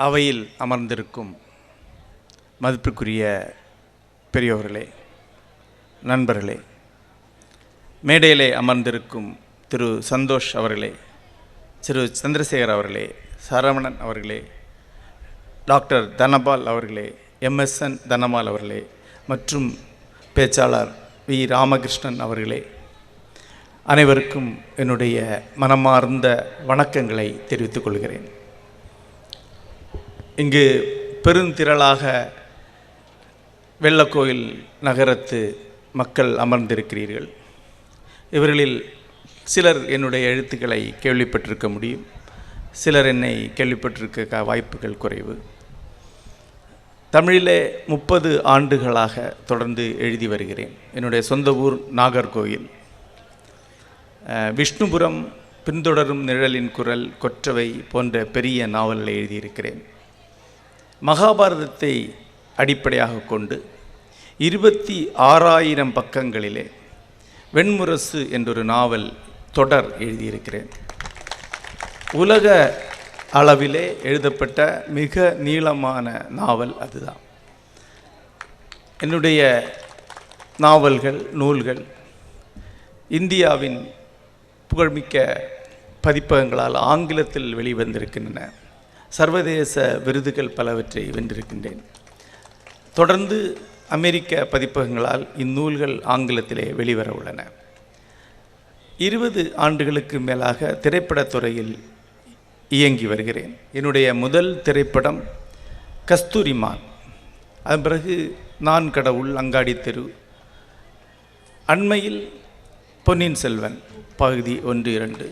அவையில் அமர்ந்திருக்கும் மதிப்புக்குரிய பெரியோர்களே, நண்பர்களே, மேடையிலே அமர்ந்திருக்கும் திரு சந்தோஷ் அவர்களே, திரு சந்திரசேகர் அவர்களே, சரவணன் அவர்களே, டாக்டர் தனபால் அவர்களே, MSN தனபால் அவர்களே மற்றும் பேச்சாளர் வி ராமகிருஷ்ணன் அவர்களே, அனைவருக்கும் என்னுடைய மனமார்ந்த வணக்கங்களை தெரிவித்துக் கொள்கிறேன். இங்கு பெருந்திரளாக வெள்ளக்கோயில் நகரத்து மக்கள் அமர்ந்திருக்கிறீர்கள். இவர்களில் சிலர் என்னுடைய எழுத்துக்களை கேள்விப்பட்டிருக்க முடியும், சிலர் என்னை கேள்விப்பட்டிருக்க வாய்ப்புகள் குறைவு. தமிழிலே 30 ஆண்டுகளாக தொடர்ந்து எழுதி வருகிறேன். என்னுடைய சொந்த ஊர் நாகர்கோயில். விஷ்ணுபுரம், பின்தொடரும் நிழலின் குரல், கொற்றவை போன்ற பெரிய நாவல்களை எழுதியிருக்கிறேன். மகாபாரதத்தை அடிப்படையாக கொண்டு 26,000 பக்கங்களிலே வெண்முரசு என்றொரு நாவல் தொடர் எழுதியிருக்கிறேன். உலக அளவிலே எழுதப்பட்ட மிக நீளமான நாவல் அதுதான். என்னுடைய நாவல்கள், நூல்கள் இந்தியாவின் புகழ்மிக்க பதிப்பகங்களால் ஆங்கிலத்தில் வெளிவந்திருக்கின்றன. சர்வதேச விருதுகள் பலவற்றை வென்றிருக்கின்றேன். தொடர்ந்து அமெரிக்க பதிப்பகங்களால் இந்நூல்கள் ஆங்கிலத்திலே வெளிவர உள்ளன. 20 ஆண்டுகளுக்கு மேலாக திரைப்படத்துறையில் இயங்கி வருகிறேன். என்னுடைய முதல் திரைப்படம் கஸ்தூரிமான், அதன் பிறகு நான் கடவுள், அங்காடி தெரு, அண்மையில் பொன்னியின் செல்வன் பகுதி 1, 2,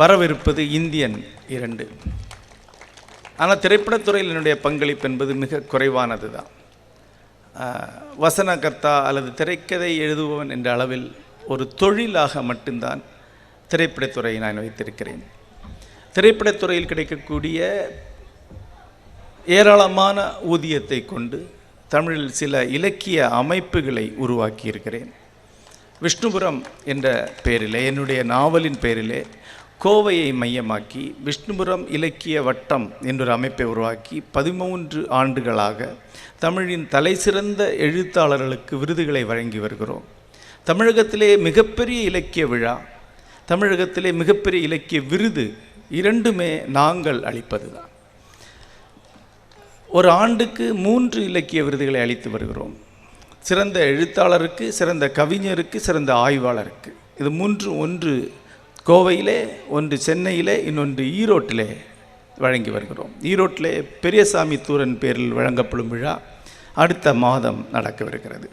வரவிருப்பது இந்தியன் 2. ஆனால் திரைப்படத்துறையில் என்னுடைய பங்களிப்பு என்பது மிக குறைவானது தான். வசனகர்த்தா அல்லது திரைக்கதை எழுதுபவன் என்ற அளவில் ஒரு தொழிலாக மட்டும்தான் திரைப்படத்துறையை நான் வைத்திருக்கிறேன். திரைப்படத்துறையில் கிடைக்கக்கூடிய ஏராளமான ஊதியத்தை கொண்டு தமிழில் சில இலக்கிய அமைப்புகளை உருவாக்கியிருக்கிறேன். விஷ்ணுபுரம் என்ற பெயரிலே, என்னுடைய நாவலின் பெயரிலே கோவையை மையமாக்கி விஷ்ணுபுரம் இலக்கிய வட்டம் என்றொரு அமைப்பை உருவாக்கி 13 ஆண்டுகளாக தமிழின் தலைசிறந்த எழுத்தாளர்களுக்கு விருதுகளை வழங்கி வருகிறோம். தமிழகத்திலே மிகப்பெரிய இலக்கிய விழா, தமிழகத்திலே மிகப்பெரிய இலக்கிய விருது இரண்டுமே நாங்கள் அளிப்பது தான். ஒரு ஆண்டுக்கு 3 இலக்கிய விருதுகளை அளித்து வருகிறோம். சிறந்த எழுத்தாளருக்கு, சிறந்த கவிஞருக்கு, சிறந்த ஆய்வாளருக்கு. இது 3, ஒன்று கோவையிலே, ஒன்று சென்னையிலே, இன்னொன்று ஈரோட்டிலே வழங்கி வருகிறோம். ஈரோட்டிலே பெரியசாமி தூரன் பேரில் வழங்கப்படும் விழா அடுத்த மாதம் நடக்கவிருக்கிறது.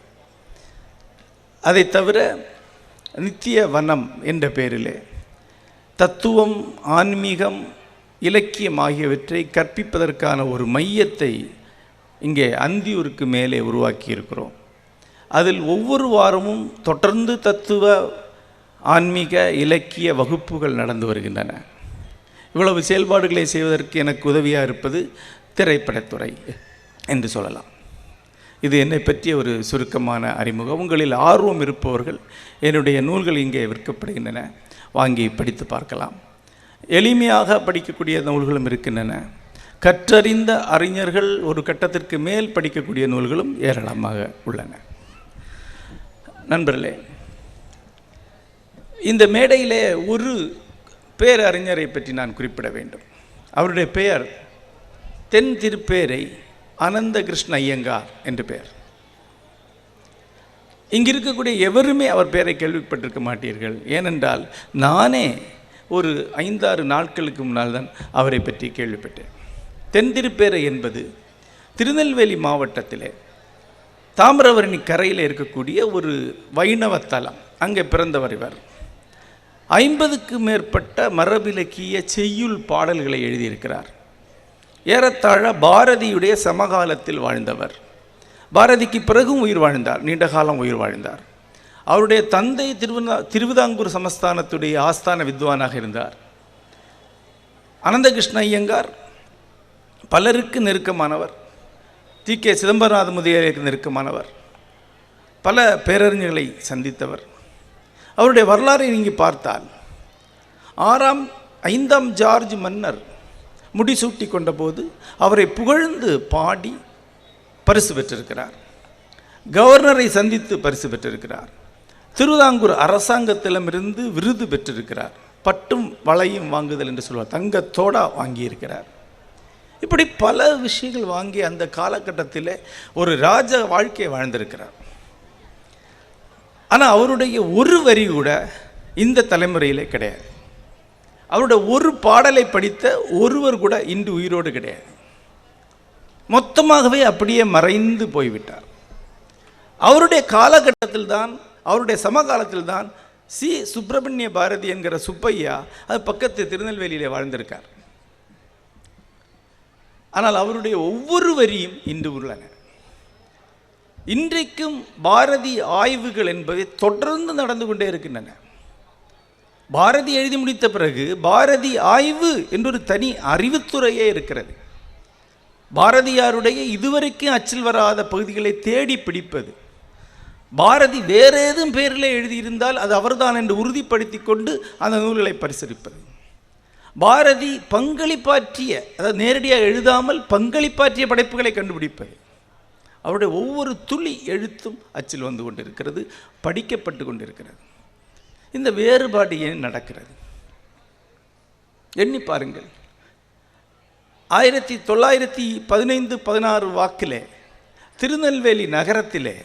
அதை தவிர நித்திய வனம் என்ற பெயரிலே தத்துவம், ஆன்மீகம், இலக்கியம் ஆகியவற்றை கற்பிப்பதற்கான ஒரு மையத்தை இங்கே அந்தியூருக்கு மேலே உருவாக்கியிருக்கிறோம். அதில் ஒவ்வொரு வாரமும் தொடர்ந்து தத்துவ, ஆன்மீக, இலக்கிய வகுப்புகள் நடந்து வருகின்றன. இவ்வளவு செயல்பாடுகளை செய்வதற்கு எனக்கு உதவியாக இருப்பது திரைப்படத்துறை என்று சொல்லலாம். இது என்னை பற்றிய ஒரு சுருக்கமான அறிமுகம். உங்களில் ஆர்வம் இருப்பவர்கள் என்னுடைய நூல்கள் இங்கே விற்கப்படுகின்றன, வாங்கி படித்து பார்க்கலாம். எளிமையாக படிக்கக்கூடிய நூல்களும் இருக்கின்றன. கற்றறிந்த அறிஞர்கள் ஒரு கட்டத்திற்கு மேல் படிக்கக்கூடிய நூல்களும் ஏராளமாக உள்ளன. நண்பர்களே, இந்த மேடையிலே ஒரு பேரறிஞரை பற்றி நான் குறிப்பிட வேண்டும். அவருடைய பெயர் தென் திருப்பேரை அனந்த கிருஷ்ண ஐயங்கார் என்று பெயர். இங்கு இருக்கக்கூடிய எவருமே அவர் பெயரை கேள்விப்பட்டிருக்க மாட்டீர்கள். ஏனென்றால் நானே ஒரு 5-6 நாட்களுக்கு முன்னால் தான் அவரை பற்றி கேள்விப்பட்டேன். தென் திருப்பேரை என்பது திருநெல்வேலி மாவட்டத்திலே தாமிரபரணி கரையில் இருக்கக்கூடிய ஒரு வைணவ தலம். அங்கே பிறந்தவர் இவர். 50க்கு மேற்பட்ட மரபிலக்கிய செய்யுள் பாடல்களை எழுதியிருக்கிறார். ஏறத்தாழ பாரதியுடைய சமகாலத்தில் வாழ்ந்தவர். பாரதிக்கு பிறகும் உயிர் வாழ்ந்தார், நீண்ட காலம் உயிர் வாழ்ந்தார். அவருடைய தந்தை திருவிதாங்கூர் சமஸ்தானத்துடைய ஆஸ்தான வித்வானாக இருந்தார். அனந்தகிருஷ்ண ஐயங்கார் பலருக்கு நெருக்கமானவர். டி.கே. சிதம்பரநாத முதலியாருக்கு நெருக்கமானவர். பல பேரறிஞர்களை சந்தித்தவர். அவருடைய வரலாறை நீங்கள் பார்த்தால் 5ஆம் ஜார்ஜ் மன்னர் முடிசூட்டி கொண்ட போது அவரை புகழ்ந்து பாடி பரிசு பெற்றிருக்கிறார். கவர்னரை சந்தித்து பரிசு பெற்றிருக்கிறார். திருவிதாங்கூர் அரசாங்கத்திடமிருந்து விருது பெற்றிருக்கிறார். பட்டும் வளையும் வாங்குதல் என்று சொல்வார், தங்கத்தோடா வாங்கியிருக்கிறார். இப்படி பல விஷயங்கள் வாங்கி அந்த காலகட்டத்தில் ஒரு ராஜ வாழ்க்கையை வாழ்ந்திருக்கிறார். ஆனால் அவருடைய ஒரு வரி கூட இந்த தலைமுறையிலே கிடையாது. அவருடைய ஒரு பாடலை படித்த ஒருவர் கூட இன்று உயிரோடு கிடையாது. மொத்தமாகவே அப்படியே மறைந்து போய்விட்டார். அவருடைய காலகட்டத்தில் தான், அவருடைய சமகாலத்தில் தான் சி சுப்பிரமணிய பாரதி என்கிற சுப்பையா அது பக்கத்து திருநெல்வேலியிலே வாழ்ந்திருக்கார். ஆனால் அவருடைய ஒவ்வொரு வரியும் இன்று உள்ளன. இன்றைக்கும் பாரதி ஆய்வுகள் என்பவை தொடர்ந்து நடந்து கொண்டே இருக்கின்றன. பாரதி எழுதி முடித்த பிறகு பாரதி ஆய்வு என்றொரு தனி அறிவுத்துறையே இருக்கிறது. பாரதியாருடைய இதுவரைக்கும் அச்சில் வராத பகுதிகளை தேடி பிடிப்பது, பாரதி வேற ஏதும் பேரில் எழுதியிருந்தால் அது அவர்தான் என்று உறுதிப்படுத்தி கொண்டு அந்த நூல்களை பரிசீலிப்பது, பாரதி பங்களிப்பாற்றிய, அதாவது நேரடியாக எழுதாமல் பங்களிப்பாற்றிய படைப்புகளை கண்டுபிடிப்பது, அவருடைய ஒவ்வொரு துளி எழுத்தும் அச்சில் வந்து கொண்டிருக்கிறது, படிக்கப்பட்டு கொண்டிருக்கிறது. இந்த வேறுபாடு ஏன் நடக்கிறது? எண்ணி பாருங்கள். 1915-16 வாக்கிலே திருநெல்வேலி நகரத்திலே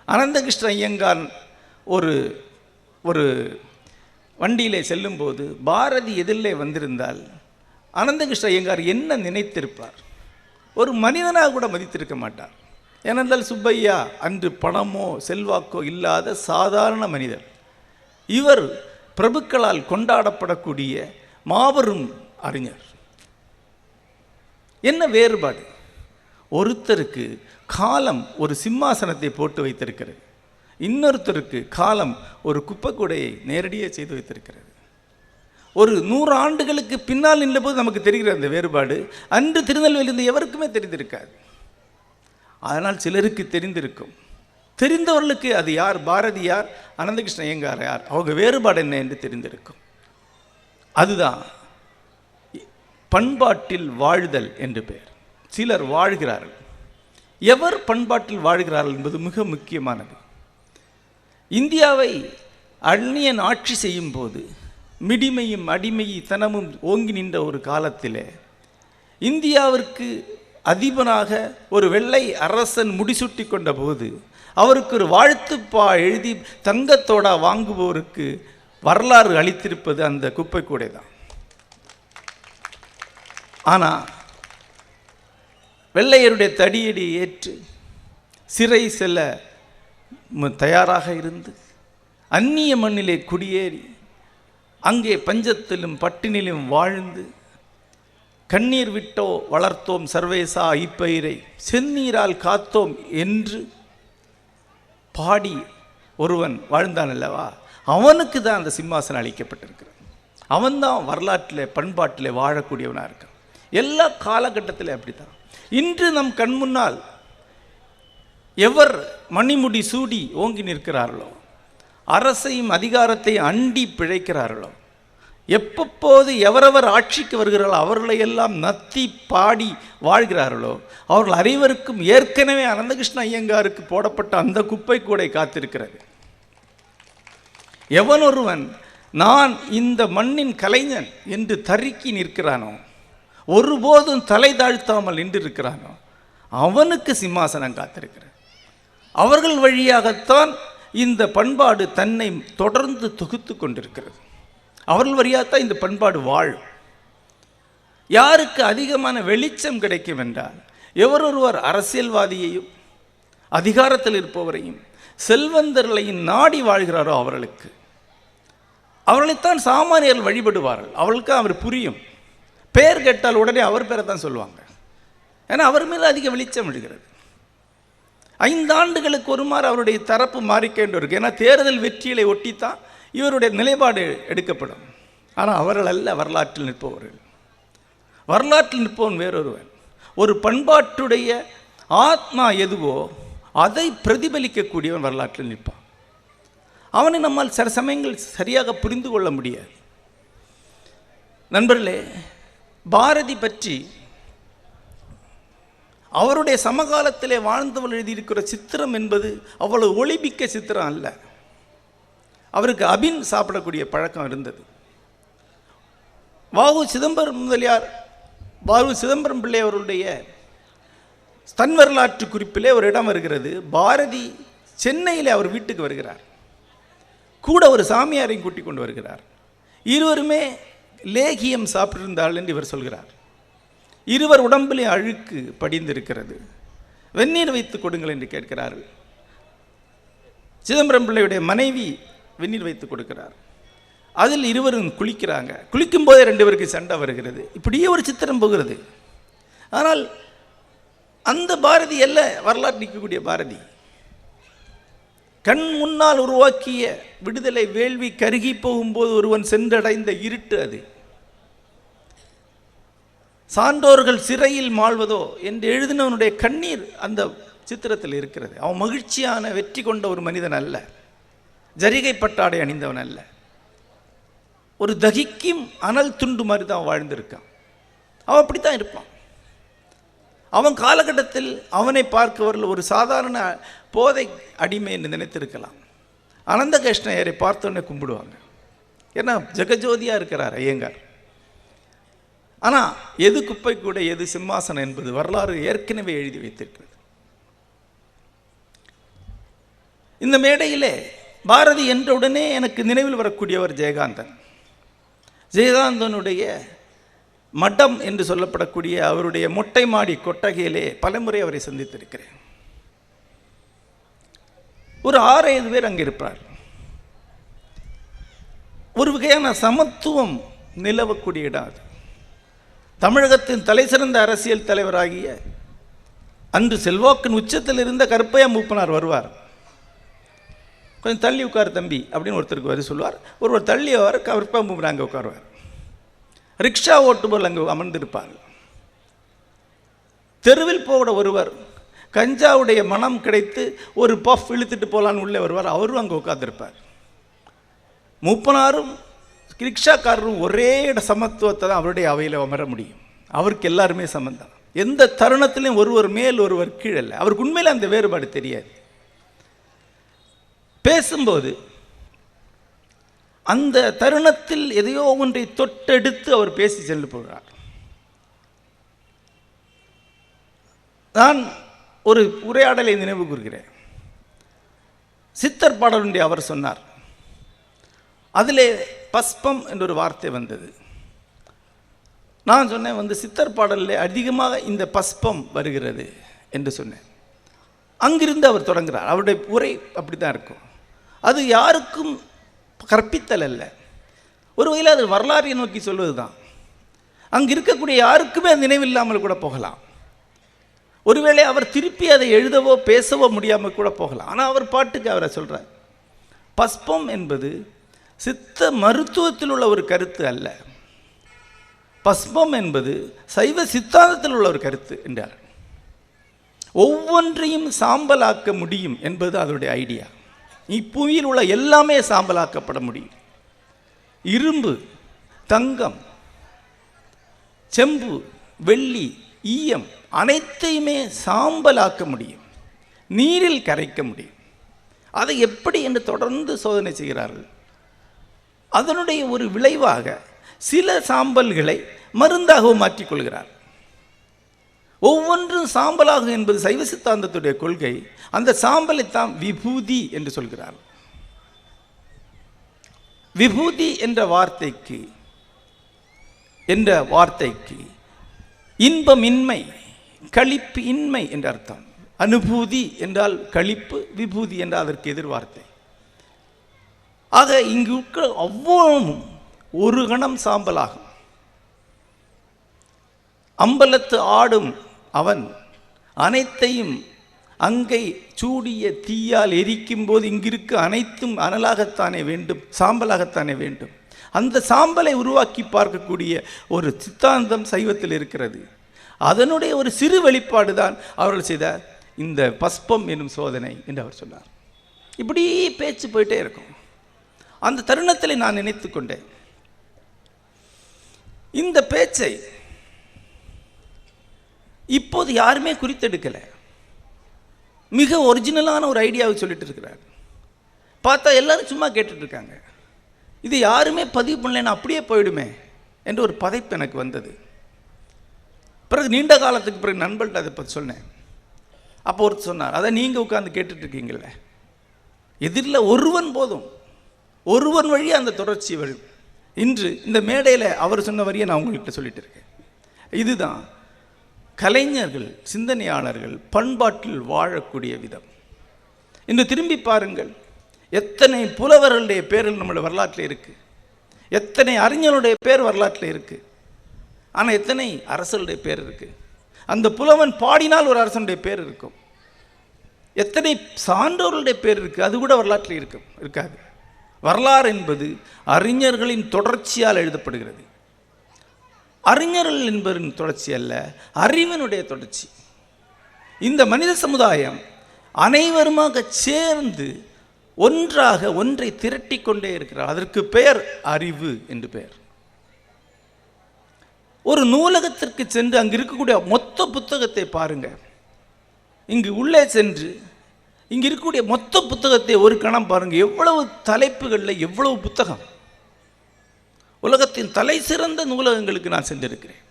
அனந்தகிருஷ்ண ஐயங்கார் ஒரு வண்டியிலே செல்லும்போது பாரதி எதிரிலே வந்திருந்தால் அனந்தகிருஷ்ண ஐயங்கார் என்ன நினைத்திருப்பார்? ஒரு மனிதனாக கூட மதித்திருக்க மாட்டார். ஏனென்றால் சுப்பையா அன்று பணமோ செல்வாக்கோ இல்லாத சாதாரண மனிதர். இவர் பிரபுக்களால் கொண்டாடப்படக்கூடிய மாபெரும் அறிஞர். என்ன வேறுபாடு? ஒருத்தருக்கு காலம் ஒரு சிம்மாசனத்தை போட்டு வைத்திருக்கிறது, இன்னொருத்தருக்கு காலம் ஒரு குப்பைக்கூடையை நேரடியாக செய்து வைத்திருக்கிறது. ஒரு 100 ஆண்டுகளுக்கு பின்னால் நின்றபோது நமக்கு தெரிகிற அந்த வேறுபாடு அன்று திருநெல்வேலியிலிருந்து எவருக்குமே தெரிந்திருக்காது. அதனால் சிலருக்கு தெரிந்திருக்கும். தெரிந்தவர்களுக்கு அது யார், பாரதி யார், அனந்தகிருஷ்ண ஐயங்கார் யார், அவங்க வேறுபாடு என்ன என்று தெரிந்திருக்கும். அதுதான் பண்பாட்டில் வாழ்தல் என்று பெயர். சிலர் வாழ்கிறார்கள். எவர் பண்பாட்டில் வாழ்கிறார்கள் என்பது மிக முக்கியமானது. இந்தியாவை அந்நியன் ஆட்சி செய்யும் போது மிடிமையும் அடிமைத்தனமும் ஓங்கி நின்ற ஒரு காலத்தில் இந்தியாவிற்கு அதிபனாக ஒரு வெள்ளை அரசன் முடிசூட்டி கொண்ட போது அவருக்கு ஒரு வாழ்த்துப்பா எழுதி தங்கத்தோடா வாங்குபவருக்கு வரலாறு அளித்திருப்பது அந்த குப்பை கூடை தான். ஆனால் வெள்ளையருடைய தடியடி ஏற்று சிறை செல்ல தயாராக இருந்து அந்நிய மண்ணிலே குடியேறி அங்கே பஞ்சத்திலும் பட்டினிலும் வாழ்ந்து கண்ணீர் விட்டோ வளர்த்தோம் சர்வேசா இப்பயிரை செந்நீரால் காத்தோம் என்று பாடி ஒருவன் வாழ்ந்தான் அல்லவா, அவனுக்கு தான் அந்த சிம்மாசனம் அளிக்கப்பட்டிருக்கிறது. அவன்தான் வரலாற்றில் பண்பாட்டில் வாழக்கூடியவனாக இருக்கான். எல்லா காலகட்டத்திலும் அப்படி தான். இன்று நம் கண் முன்னால் எவர் மணிமுடி சூடி ஓங்கி நிற்கிறார்களோ, அரசையும் அதிகாரத்தை அண்டி பிழைக்கிறார்களோ, எப்பப்போது எவரவர் ஆட்சிக்கு வருகிறார்களோ அவர்களை எல்லாம் நத்தி பாடி வாழ்கிறார்களோ, அவர்கள் அனைவருக்கும் ஏற்கனவே அனந்தகிருஷ்ண ஐயங்காருக்கு போடப்பட்ட அந்த குப்பை கூடை காத்திருக்கிறது. எவன் ஒருவன் நான் இந்த மண்ணின் கலைஞன் என்று தருக்கி நிற்கிறானோ, ஒருபோதும் தலை தாழ்த்தாமல் நின்றிருக்கிறானோ, அவனுக்கு சிம்மாசனம் காத்திருக்கிறது. அவர்கள் வழியாகத்தான் இந்த பண்பாடு தன்னை தொடர்ந்து தொகுத்து கொண்டிருக்கிறது. அவர்கள் வழியாகத்தான் இந்த பண்பாடு வாழும். யாருக்கு அதிகமான வெளிச்சம் கிடைக்கும் என்றால், எவரொருவர் அரசியல்வாதியையும் அதிகாரத்தில் இருப்பவரையும் செல்வந்தர்களையும் நாடி வாழ்கிறாரோ அவர்களைத்தான் சாமானியர்கள் வழிபடுவார்கள். அவர்களுக்கு அவர் புரியும். பெயர் கேட்டால் உடனே அவர் பேரை தான் சொல்லுவாங்க. ஏன்னா அவர் மேலே அதிக வெளிச்சம் விழுகிறது. 5 ஆண்டுகளுக்கு ஒருமாறு அவருடைய தரப்பு மாறிக்கொண்டு இருக்கு. ஏன்னா தேர்தல் வெற்றிகளை ஒட்டித்தான் இவருடைய நிலைப்பாடு எடுக்கப்படும். ஆனால் அவர்கள் அல்ல வரலாற்றில் நிற்பவர்கள். வரலாற்றில் நிற்பவன் வேறொருவன். ஒரு பண்பாட்டுடைய ஆத்மா எதுவோ அதை பிரதிபலிக்கக்கூடியவன் வரலாற்றில் நிற்பான். அவனை நம்மால் சில சமயங்கள் சரியாக புரிந்து கொள்ள முடியாது. நண்பர்களே, பாரதி பற்றி அவருடைய சமகாலத்திலே வாழ்ந்தவள் எழுதியிருக்கிற சித்திரம் என்பது அவ்வளவு ஒளிமிக்க சித்திரம் அல்ல. அவருக்கு அபின் சாப்பிடக்கூடிய பழக்கம் இருந்தது. வாவு சிதம்பரம் முதலியார், வாவு சிதம்பரம் பிள்ளை அவருடைய தன் வரலாற்று குறிப்பிலே ஒரு இடம் வருகிறது. பாரதி சென்னையில் அவர் வீட்டுக்கு வருகிறார். கூட ஒரு சாமியாரையும் கூட்டிக் கொண்டு வருகிறார். இருவருமே லேகியம் சாப்பிட்டிருந்தாள் என்று இவர் சொல்கிறார். இருவர் உடம்பிலே அழுக்கு படிந்திருக்கிறது. வெந்நீர் வைத்து கொடுங்கள் என்று கேட்கிறார்கள். சிதம்பரம் பிள்ளையுடைய மனைவி வெந்நீர் வைத்து கொடுக்கிறார். அதில் இருவரும் குளிக்கிறாங்க. குளிக்கும் போதே 2 பேருக்கு சண்டை வருகிறது. இப்படியே ஒரு சித்திரம் போகிறது. ஆனால் அந்த பாரதி அல்ல வரலாற்று நிற்கக்கூடிய பாரதி. கண் முன்னால் உருவாக்கிய விடுதலை வேள்வி கருகி போகும்போது ஒருவன் சென்றடைந்த இருட்டு அது. சான்றோர்கள் சிறையில் மாழ்வதோ என்று எழுதினவனுடைய கண்ணீர் அந்த சித்திரத்தில் இருக்கிறது. அவன் மகிழ்ச்சியான வெற்றி கொண்ட ஒரு மனிதன் அல்ல, ஜரிகை பட்டாடை அணிந்தவன் அல்ல. ஒரு தகிக்கும் அனல் துண்டு மாதிரி தான் வாழ்ந்திருக்கான். அவன் அப்படித்தான் இருப்பான். அவன் காலகட்டத்தில் அவனை பார்க்கவர்கள் ஒரு சாதாரண போதை அடிமை என்று நினைத்திருக்கலாம். அனந்த கிருஷ்ணயரை பார்த்தோன்னே கும்பிடுவாங்க. ஏன்னா ஜெகஜோதியாக இருக்கிறார் ஐயங்கார். ஆனால் எது குப்பை கூட எது சிம்மாசனம் என்பது வரலாறு ஏற்கனவே எழுதி வைத்திருக்கிறது. இந்த மேடையிலே பாரதி என்றவுடனே எனக்கு நினைவில் வரக்கூடியவர் ஜெயகாந்தன். ஜெயகாந்தனுடைய மடம் என்று சொல்லப்படக்கூடிய அவருடைய மொட்டை மாடி கொட்டகையிலே பலமுறை அவரை சந்தித்திருக்கிறேன். ஒரு 6-5 பேர் அங்கே இருப்பார். ஒரு வகையான சமத்துவம் நிலவக்கூடிய இடம் அது. தமிழகத்தின் தலை சிறந்த அரசியல் தலைவராகிய அன்று செல்வாக்கின் உச்சத்தில் இருந்த கருப்பையா மூப்பனார் வருவார். கொஞ்சம் தள்ளி உட்கார் தம்பி அப்படின்னு ஒருத்தருக்கு வரி சொல்லுவார். ஒருவர் தள்ளி அவர் கருப்பையா மூப்பனார் அங்கே உட்காருவார். ரிக்ஷா ஓட்டுபவர் அங்கே அமர்ந்திருப்பார். தெருவில் போகிற ஒருவர் கஞ்சாவுடைய மனம் கிடைத்து ஒரு பஃப் இழுத்துட்டு போகலான்னு உள்ளே வருவார். அவரும் அங்கே உட்காந்துருப்பார். மூப்பனாரும் ரிக்ஷாக்காரரும் ஒரே சமத்துவத்தை தான் அவருடைய அவையில் அமர முடியும். அவருக்கு எல்லாருமே சமந்தான். எந்த தருணத்திலையும் ஒருவர் மேல் ஒருவர் கீழல்ல. அவருக்கு உண்மையில் அந்த வேறுபாடு தெரியாது. பேசும்போது அந்த தருணத்தில் எதையோ ஒன்றை தொட்டெடுத்து அவர் பேசி சென்று போகிறார். நான் ஒரு உரையாடலை நினைவு கூறுகிறேன். சித்தர் பாடலுடைய அவர் சொன்னார். அதிலே பஸ்பம் என்ற ஒரு வார்த்தை வந்தது. நான் சொன்னேன் சித்தர் பாடலில் அதிகமாக இந்த பஸ்பம் வருகிறது என்று சொன்னேன். அங்கிருந்து அவர் தொடங்குகிறார். அவருடைய உரை அப்படி தான் இருக்கும். அது யாருக்கும் கற்பித்தல் அல்ல, ஒரு வகையில் அது வரலாறை நோக்கி சொல்வது தான். அங்கே இருக்கக்கூடிய யாருக்குமே நினைவில்லாமல் கூட போகலாம். ஒருவேளை அவர் திருப்பி அதை எழுதவோ பேசவோ முடியாமல் கூட போகலாம். ஆனால் அவர் பாட்டுக்கு அவரை சொல்கிறார். பஸ்பம் என்பது சித்த மருத்துவத்தில் உள்ள ஒரு கருத்து அல்ல, பஸ்பம் என்பது சைவ சித்தாந்தத்தில் உள்ள ஒரு கருத்து என்றார். ஒவ்வொன்றையும் சாம்பலாக்க முடியும் என்பது அதனுடைய ஐடியா. இப்புவியில் உள்ள எல்லாமே சாம்பலாக்கப்பட முடியும். இரும்பு, தங்கம், செம்பு, வெள்ளி, ஈயம் அனைத்தையுமே சாம்பலாக்க முடியும், நீரில் கரைக்க முடியும். அதை எப்படி என்று தொடர்ந்து சோதனை செய்கிறார்கள். அதனுடைய ஒரு விளைவாக சில சாம்பல்களை மருந்தாகவும் மாற்றிக்கொள்கிறார். ஒவ்வொன்றும் சாம்பலாகும் என்பது சைவ சித்தாந்தத்துடைய கொள்கை. அந்த சாம்பலைத்தான் விபூதி என்று சொல்கிறார். விபூதி என்ற வார்த்தைக்கு இன்பமின்மை, களிப்பு இன்மை என்ற அர்த்தம். அனுபூதி என்றால் களிப்பு, விபூதி என்றால் அதற்கு எதிர் வார்த்தை. ஆக இங்கு அவ்வளவும் ஒரு கணம் சாம்பலாகும். அம்பலத்து ஆடும் அவன் அனைத்தையும் அங்கை சூடிய தீயால் எரிக்கும் போது இங்கிருக்கு அனைத்தும் அனலாகத்தானே வேண்டும், சாம்பலாகத்தானே வேண்டும். அந்த சாம்பலை உருவாக்கி பார்க்கக்கூடிய ஒரு சித்தாந்தம் சைவத்தில் இருக்கிறது. அதனுடைய ஒரு சிறு வெளிப்பாடு தான் அவர்கள் செய்த இந்த பஸ்பம் என்னும் சோதனை என்று அவர் சொன்னார். இப்படி பேச்சு போயிட்டே இருக்கும். அந்த தருணத்தில் நான் நினைத்து கொண்டேன், இந்த பேச்சை இப்போது யாருமே குறித்தெடுக்கலை. மிக ஒரிஜினலான ஒரு ஐடியாவை சொல்லிட்டு இருக்கிறார். பார்த்தா எல்லாரும் சும்மா கேட்டுட்ருக்காங்க. இது யாருமே பதிவு பண்ணலைன்னா அப்படியே போயிடுமே என்று ஒரு பதைப்பு எனக்கு வந்தது. பிறகு நீண்ட காலத்துக்கு பிறகு நண்பர்கள்ட்ட அதை பற்றி சொன்னேன். அப்போ ஒருத்தர் சொன்னார், அதை நீங்கள் உட்காந்து கேட்டுட்ருக்கீங்கள, எதிரில் ஒருவன் போதும், ஒருவன் வழியாக அந்த தொடர்ச்சி வரும். இன்று இந்த மேடையில் அவர் சொன்ன வரியை நான் உங்கள்கிட்ட சொல்லிட்டு இருக்கேன். இதுதான் கலைஞர்கள், சிந்தனையாளர்கள் பண்பாட்டில் வாழக்கூடிய விதம். இன்று திரும்பி பாருங்கள், எத்தனை புலவர்களுடைய பேர்கள் நம்மளுடைய வரலாற்றில் இருக்குது, எத்தனை அறிஞருடைய பேர் வரலாற்றில் இருக்குது. ஆனால் எத்தனை அரசருடைய பேர் இருக்குது. அந்த புலவன் பாடினால் ஒரு அரசனுடைய பேர் இருக்கும். எத்தனை சான்றோர்களுடைய பேர் இருக்குது, அது கூட வரலாற்றில் இருக்காது. வரலாறு என்பது அறிஞர்களின் தொடர்ச்சியால் எழுதப்படுகிறது. அறிஞர்கள் என்பதன் தொடர்ச்சி அல்ல, அறிவினுடைய தொடர்ச்சி. இந்த மனித சமுதாயம் அனைவருமாக சேர்ந்து ஒன்றாக ஒன்றை திரட்டி கொண்டே இருக்கிறார். அதற்கு பெயர் அறிவு என்று பெயர். ஒரு நூலகத்திற்கு சென்று அங்கு இருக்கக்கூடிய மொத்த புத்தகத்தை பாருங்க. இங்கு உள்ளே சென்று இங்கு இருக்கக்கூடிய மொத்த புத்தகத்தை ஒரு கணம் பாருங்க. எவ்வளவு தலைப்புகளில் எவ்வளவு புத்தகம். உலகத்தின் தலை சிறந்த நூலகங்களுக்கு நான் சென்றிருக்கிறேன்.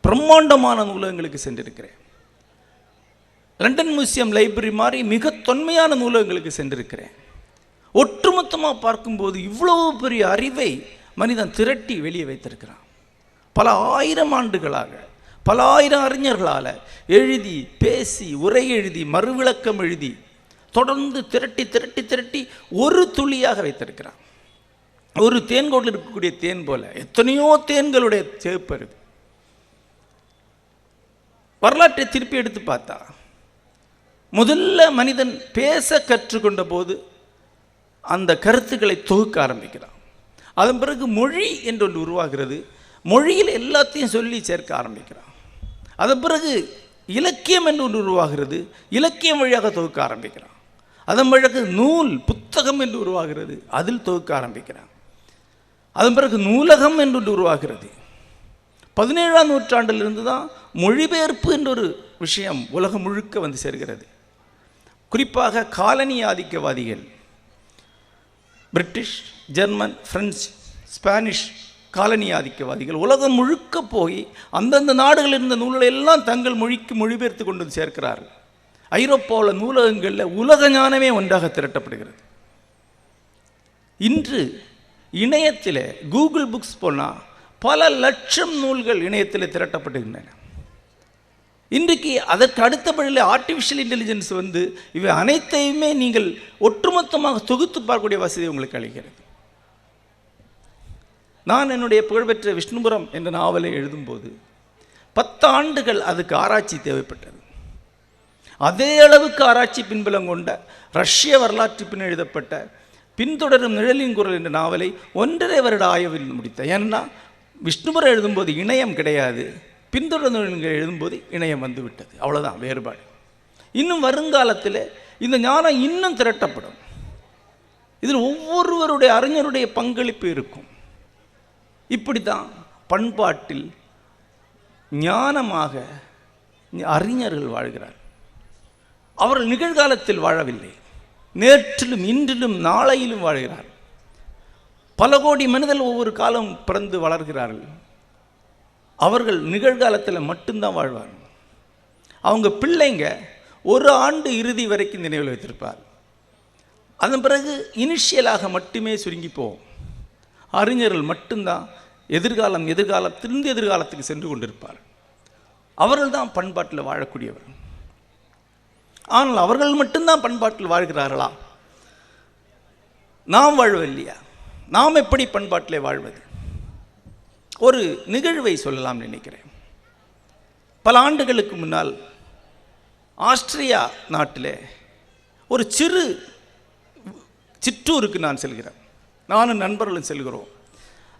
பிரம்மாண்டமான நூலகங்களுக்கு சென்றிருக்கிறேன். லண்டன் மியூசியம் லைப்ரரி மாதிரி மிக தொன்மையான நூலகங்களுக்கு சென்றிருக்கிறேன். ஒட்டுமொத்தமாக பார்க்கும்போது இவ்வளவு பெரிய அறிவை மனிதன் திரட்டி வெளியே வைத்திருக்கிறான். பல ஆயிரம் ஆண்டுகளாக பல ஆயிரம் அறிஞர்களால் எழுதி பேசி உரை எழுதி மறுவிளக்கம் எழுதி தொடர்ந்து திரட்டி திரட்டி திரட்டி ஒரு துளியாக வைத்திருக்கிறான். ஒரு தேன்கோட்டில் இருக்கக்கூடிய தேன் போல எத்தனையோ தேன்களுடைய சேர்ப்பு. வரலாற்றை திருப்பி எடுத்து பார்த்தா, முதல்ல மனிதன் பேச கற்றுக்கொண்ட போது அந்த கருத்துக்களை தொகுக்க ஆரம்பிக்கிறான். அதன் பிறகு மொழி என்று ஒன்று உருவாகிறது. மொழியில் எல்லாத்தையும் சொல்லி சேர்க்க ஆரம்பிக்கிறான். அதன் பிறகு இலக்கியம் என்று ஒன்று உருவாகிறது. இலக்கியம் வழியாக தொகுக்க ஆரம்பிக்கிறான். அதன் பிறகு நூல் புத்தகம் என்று உருவாகிறது. அதில் தொகுக்க ஆரம்பிக்கிறான். அதன் பிறகு நூலகம் என்று ஒன்று உருவாகிறது. 17ஆம் நூற்றாண்டிலிருந்து தான் மொழிபெயர்ப்பு என்ற ஒரு விஷயம் உலகம் முழுக்க வந்து சேர்கிறது. குறிப்பாக காலனி ஆதிக்கவாதிகள், பிரிட்டிஷ், ஜெர்மன், பிரெஞ்சு, ஸ்பானிஷ் காலனி ஆதிக்கவாதிகள் உலகம் முழுக்க போய் அந்தந்த நாடுகளில் இருந்த நூல்களை எல்லாம் தங்கள் மொழிக்கு மொழிபெயர்த்து கொண்டு வந்து சேர்க்கிறார்கள். ஐரோப்பாவில் நூலகங்களில் உலக ஞானமே ஒன்றாக திரட்டப்படுகிறது. இன்று இணையத்தில் கூகுள் புக்ஸ் போனால் பல லட்சம் நூல்கள் இணையத்தில் திரட்டப்படுகின்றன. இன்றைக்கு அதற்கு அடுத்தபடியில் ஆர்டிஃபிஷியல் இன்டெலிஜென்ஸ் வந்து இவை அனைத்தையுமே நீங்கள் ஒட்டுமொத்தமாக தொகுத்து பார்க்கக்கூடிய வசதி உங்களுக்கு அளிக்கிறது. நான் என்னுடைய புகழ்பெற்ற விஷ்ணுபுரம் என்ற நாவலை எழுதும்போது 10 ஆண்டுகள் அதுக்கு ஆராய்ச்சி தேவைப்பட்டது. அதே அளவுக்கு ஆராய்ச்சி பின்புலம் கொண்ட ரஷ்ய வரலாற்று பின் எழுதப்பட்ட பின்தொடரும் நிழலின் குரல் என்ற நாவலை 1.5 வருட ஆய்வில் முடித்தேன். ஏன்னா விஷ்ணுபுரம் எழுதும்போது இணையம் கிடையாது, பின்தொடர்ந்து எழுதும்போது இணையம் வந்து விட்டது. அவ்வளோதான் வேறுபாடு. இன்னும் வருங்காலத்தில் இந்த ஞானம் இன்னும் திரட்டப்படும். இதில் ஒவ்வொருவருடைய அறிஞருடைய பங்களிப்பு இருக்கும். இப்படி தான் பண்பாட்டில் ஞானமாக அறிஞர்கள் வாழ்கிறார். அவர்கள் நிகழ்காலத்தில் வாழவில்லை, நேற்றிலும் இன்றிலும் நாளையிலும் வாழ்கிறார். பல கோடி மனிதர்கள் ஒவ்வொரு காலம் பிறந்து வளர்கிறார்கள். அவர்கள் நிகழ்காலத்தில் மட்டும்தான் வாழ்வார்கள். அவங்க பிள்ளைங்க 1 ஆண்டு இறுதி வரைக்கும் நினைவில் வைத்திருப்பார். அதன் பிறகு இனிஷியலாக மட்டுமே சுருங்கி போகும். அறிஞர்கள் மட்டும்தான் எதிர்காலத்திலிருந்து எதிர்காலத்துக்கு சென்று கொண்டிருப்பார். அவர்கள் தான் பண்பாட்டில் வாழக்கூடியவர். ஆனால் அவர்கள் மட்டும்தான் பண்பாட்டில் வாழ்கிறார்களா? நாம் வாழ்வதில்லையா? நாம் எப்படி பண்பாட்டில் வாழ்வது? ஒரு நிகழ்வை சொல்லலாம் நினைக்கிறேன். பல ஆண்டுகளுக்கு முன்னால் ஆஸ்திரியா நாட்டில் ஒரு சிற்றூருக்கு நான் செல்கிறேன். நானும் நண்பர்களும் செல்கிறோம்.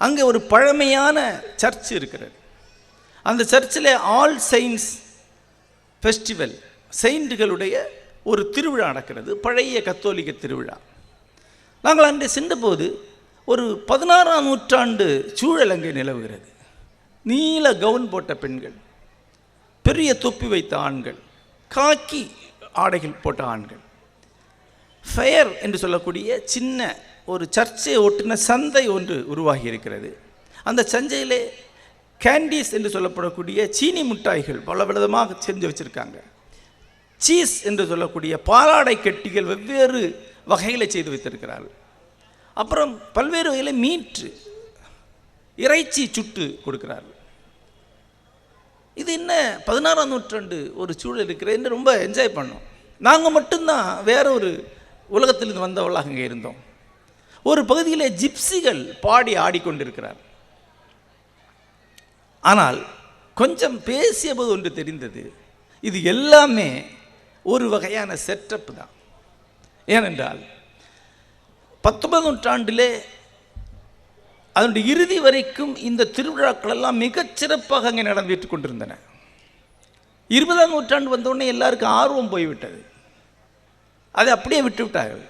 அங்கே ஒரு பழமையான சர்ச் இருக்கிறது. அந்த சர்ச்சில் ஆல் செயின்ஸ் ஃபெஸ்டிவல், செயின்ட்டுகளுடைய ஒரு திருவிழா நடக்கிறது, பழைய கத்தோலிக்க திருவிழா. நாங்கள் அங்கே சென்றபோது ஒரு 16ஆம் நூற்றாண்டு சூழல் அங்கே நிலவுகிறது. நீல கவுன் போட்ட பெண்கள், பெரிய தொப்பி வைத்த ஆண்கள், காக்கி ஆடைகள் போட்ட ஆண்கள். ஃபயர் என்று சொல்லக்கூடிய சின்ன ஒரு சர்ச்சை ஒட்டின சந்தை ஒன்று உருவாகி இருக்கிறது. அந்த சந்தையிலே கேண்டீஸ் என்று சொல்லப்படக்கூடிய சீனி மிட்டாய்கள் பல விதமாக செஞ்சு வச்சுருக்காங்க. சீஸ் என்று சொல்லக்கூடிய பாலாடை கட்டிகள் வெவ்வேறு வகைகளை செய்து வைத்திருக்கிறார்கள். அப்புறம் பல்வேறு வகையில் மீட்டு இறைச்சி சுட்டு கொடுக்கிறார்கள். இது என்ன 16ஆம் நூற்றாண்டு ஒரு சூழல் இருக்கிறது. ரொம்ப என்ஜாய் பண்ணோம். நாங்கள் மட்டும்தான் வேற ஒரு உலகத்திலிருந்து வந்தவர்களாக அங்கே இருந்தோம். ஒரு பகுதியிலே ஜிப்சிகள் பாடி ஆடிக்கொண்டிருக்கிறார். ஆனால் கொஞ்சம் பேசிய போது ஒன்று தெரிந்தது, இது எல்லாமே ஒரு வகையான செட்டப் தான். ஏனென்றால் 19ஆம் நூற்றாண்டிலே அதனுடைய இறுதி வரைக்கும் இந்த திருவிழாக்கள் எல்லாம் மிகச்சிறப்பாக அங்கே நடந்துட்டு கொண்டிருந்தன. 20ஆம் நூற்றாண்டு வந்தோடனே எல்லாருக்கும் ஆர்வம் போய்விட்டது. அதை அப்படியே விட்டுவிட்டார்கள்.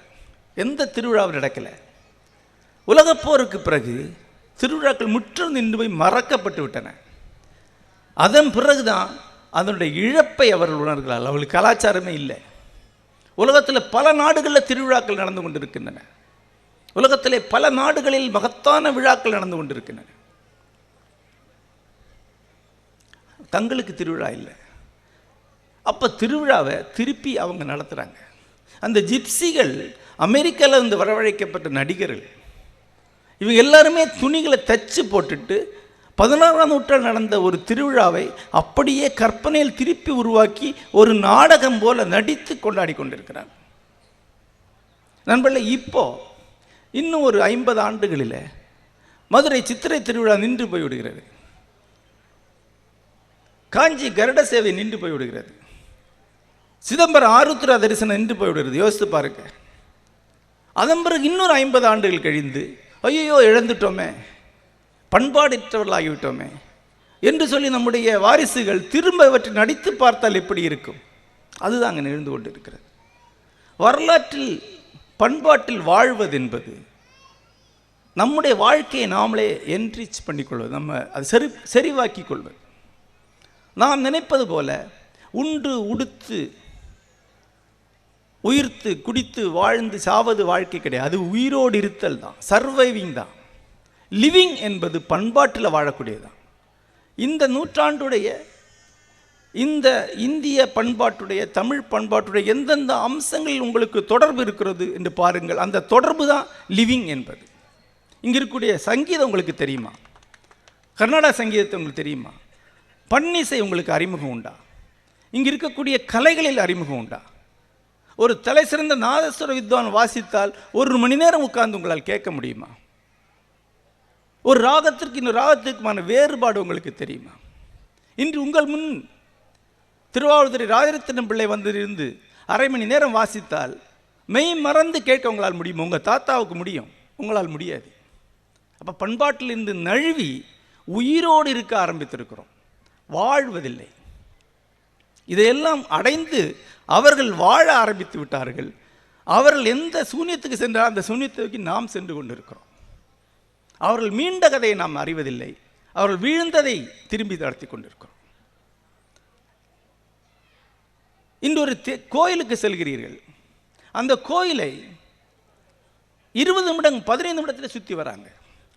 எந்த திருவிழாவும் நடக்கலை. உலகப்போருக்கு பிறகு திருவிழாக்கள் முற்றும் நின்று போய் மறக்கப்பட்டு விட்டன. அதன் பிறகுதான் அதனுடைய இழப்பை அவர்கள் உணர்கிறார்கள். அவர்களுக்கு கலாச்சாரமே இல்லை. உலகத்தில் பல நாடுகளில் திருவிழாக்கள் நடந்து கொண்டிருக்கின்றன. உலகத்திலே பல நாடுகளில் மகத்தான விழாக்கள் நடந்து கொண்டிருக்கின்றன. தங்களுக்கு திருவிழா இல்லை. அப்போ திருவிழாவை திருப்பி அவங்க நடத்துகிறாங்க. அந்த ஜிப்சிகள் அமெரிக்காவில் இருந்து வரவழைக்கப்பட்ட நடிகர்கள், இவங்க எல்லாருமே துணிகளை தச்சு போட்டுட்டு 16ஆம் நூற்றாண்டு நடந்த ஒரு திருவிழாவை அப்படியே கற்பனையில் திருப்பி உருவாக்கி ஒரு நாடகம் போல நடித்து கொண்டாடி கொண்டிருக்கிறார். நண்பர்களே, இப்போ இன்னும் ஒரு 50 ஆண்டுகளில் மதுரை சித்திரை திருவிழா நின்று போய்விடுகிறது. காஞ்சி கருட சேவை நின்று போய்விடுகிறது. சிதம்பரம் ஆருத்ரா தரிசனம் நின்று போய்விடுகிறது. யோசித்து பாருங்க. அதன் பிறகு இன்னொரு 50 ஆண்டுகள் கழிந்து ஐயோ இழந்துட்டோமே, பண்பாடற்றவர்களாகிவிட்டோமே என்று சொல்லி நம்முடைய வாரிசுகள் திரும்ப இவற்றை நடித்து பார்த்தால் எப்படி இருக்கும்? அதுதான் அங்கே நிகழ்ந்து கொண்டு இருக்கிறது. வரலாற்றில் பண்பாட்டில் வாழ்வது என்பது நம்முடைய வாழ்க்கையை நாமளே என்ரிச் பண்ணிக்கொள்வது, நம்ம அது செறிவாக்கி கொள்வது. நாம் நினைப்பது போல உண்டு உடுத்து உயிர்த்து குடித்து வாழ்ந்து சாவது வாழ்க்கை கிடையாது. அது உயிரோடு இருத்தல் தான், சர்வைவிங் தான். லிவிங் என்பது பண்பாட்டில் வாழக்கூடியதான். இந்த நூற்றாண்டுடைய இந்த இந்திய பண்பாட்டுடைய தமிழ் பண்பாட்டுடைய எந்தெந்த அம்சங்களில் உங்களுக்கு தொடர்பு இருக்கிறது என்று பாருங்கள். அந்த தொடர்பு தான் லிவிங் என்பது. இங்கே இருக்கக்கூடிய சங்கீதம் உங்களுக்கு தெரியுமா? கர்நாடக சங்கீதத்தை உங்களுக்கு தெரியுமா? பன்னிசை உங்களுக்கு அறிமுகம் உண்டா? இங்கே இருக்கக்கூடிய கலைகளில் அறிமுகம் உண்டா? ஒரு தலை சிறந்த நாதஸ்வர வித்வான் வாசித்தால் 1 மணி நேரம் உட்கார்ந்து உங்களால் கேட்க முடியுமா? ஒரு ராகத்திற்கு இன்னொரு ராகத்திற்குமான வேறுபாடு உங்களுக்கு தெரியுமா? இன்று உங்கள் முன் திருவாவூதுறை ராஜரத்தினம் பிள்ளை வந்திருந்து 1/2 மணி நேரம் வாசித்தால் மெய் மறந்து கேட்க உங்களால் முடியுமா? உங்கள் தாத்தாவுக்கு முடியும், உங்களால் முடியாது. அப்போ பண்பாட்டிலிருந்து நழுவி உயிரோடு இருக்க ஆரம்பித்திருக்கிறோம், வாழ்வதில்லை. இதையெல்லாம் அடைந்து அவர்கள் வாழ ஆரம்பித்து விட்டார்கள். அவர்கள் எந்த சூன்யத்துக்கு சென்றால் அந்த சூன்யத்துக்கு நாம் சென்று கொண்டிருக்கிறோம். அவர்கள் மீண்ட கதையை நாம் அறிவதில்லை. அவர்கள் வீழ்ந்ததை திரும்பி நடத்தி கொண்டிருக்கிறோம். இன்று ஒரு கோயிலுக்கு செல்கிறீர்கள். அந்த கோயிலை 20 நிமிடம் 15 நிமிடத்தில் சுற்றி வராங்க.